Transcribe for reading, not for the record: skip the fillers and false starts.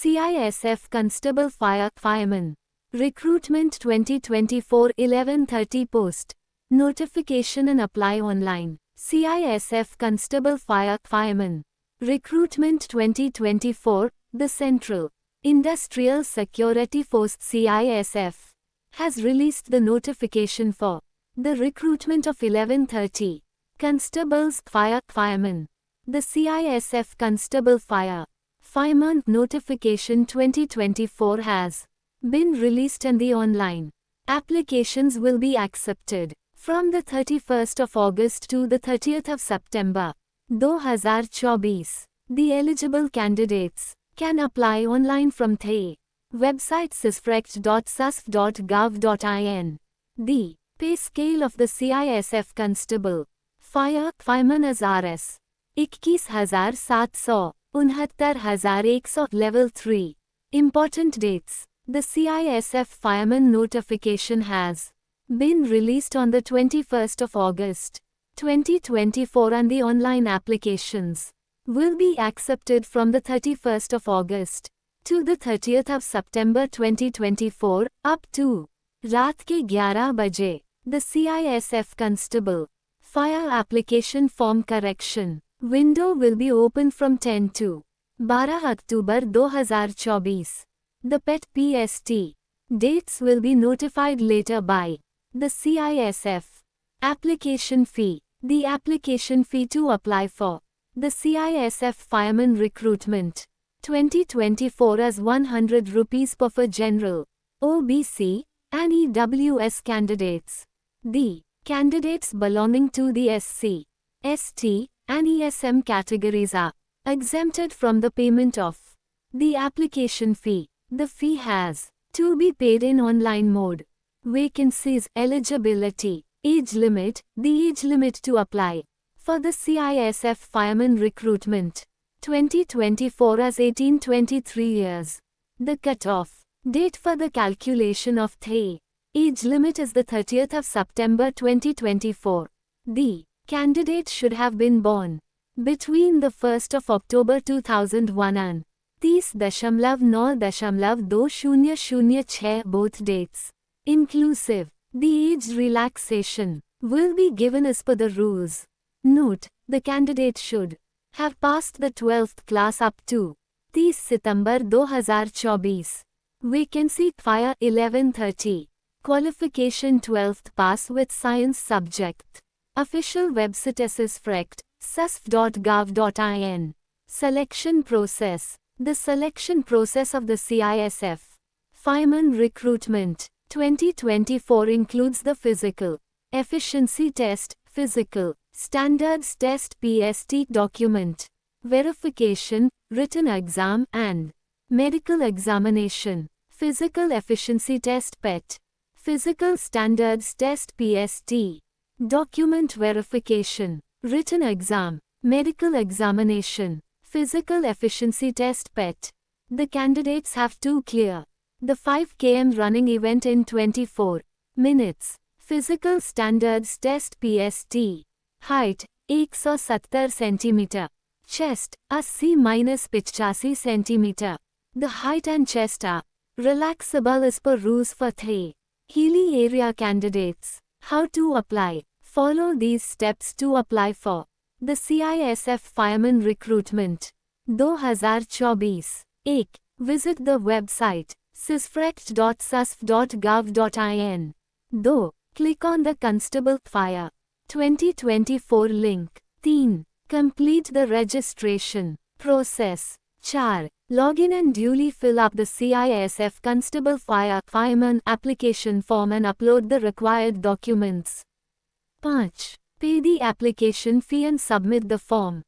CISF Constable Fireman Recruitment 2024 11:30 Post Notification and apply online. CISF Constable Fireman Recruitment 2024, the Central Industrial Security Force CISF has released the notification for the recruitment of 11:30 constables firemen. The CISF Constable Fireman Notification 2024 has been released and the online applications will be accepted from the 31st of August to the 30th of September 2024. The eligible candidates can apply online from the website sisfrect.susf.gov.in. The pay scale of the CISF Constable Fireman is Rs. 21,700 69,100 Level 3. Important dates. The CISF Fireman notification has been released on the 21st of August 2024 and the online applications will be accepted from the 31st of August to the 30th of September 2024 up to रात के 11 बजे. The CISF Constable Fire Application Form Correction window will be open from 10 to 12 October 2024. The PET PST dates will be notified later by the CISF. Application fee. The application fee to apply for the CISF Fireman Recruitment 2024 is 100 rupees for general, OBC, and EWS candidates. The candidates belonging to the SC, ST, and ESM categories are exempted from the payment of the application fee. The fee has to be paid in online mode. Vacancies, eligibility, age limit. The age limit to apply for the CISF Fireman Recruitment 2024 is 18-23 years. The cutoff date for the calculation of the age limit is the 30th of September 2024. The candidate should have been born between the 1st of October 2001 and 30.9.2006 both dates inclusive. The age relaxation will be given as per the rules. Note, the candidate should have passed the 12th class up to 30 September 2024. Vacancy Fire 11:30. Qualification 12th pass with science subject. Official website susf.gov.in. Selection process. The selection process of the CISF Fireman Recruitment 2024 includes the Physical Efficiency Test, Physical Standards Test PST document verification, written exam and medical examination. Physical Efficiency Test PET, Physical Standards Test PST, document verification, written exam, medical examination. Physical Efficiency Test PET. The candidates have to clear the 5 km running event in 24 minutes. Physical Standards Test PST. Height 170 cm. Chest 80-85 cm. The height and chest are relaxable as per rules for the hilly area candidates. How to apply? Follow these steps to apply for the CISF Fireman Recruitment 2024. 1. Visit the website sisfrect.susf.gov.in. 2. Click on the Constable Fire 2024 link. 3. Complete the registration process. 4. Log in and duly fill up the CISF Constable Fireman application form and upload the required documents. 5. Pay the application fee and submit the form.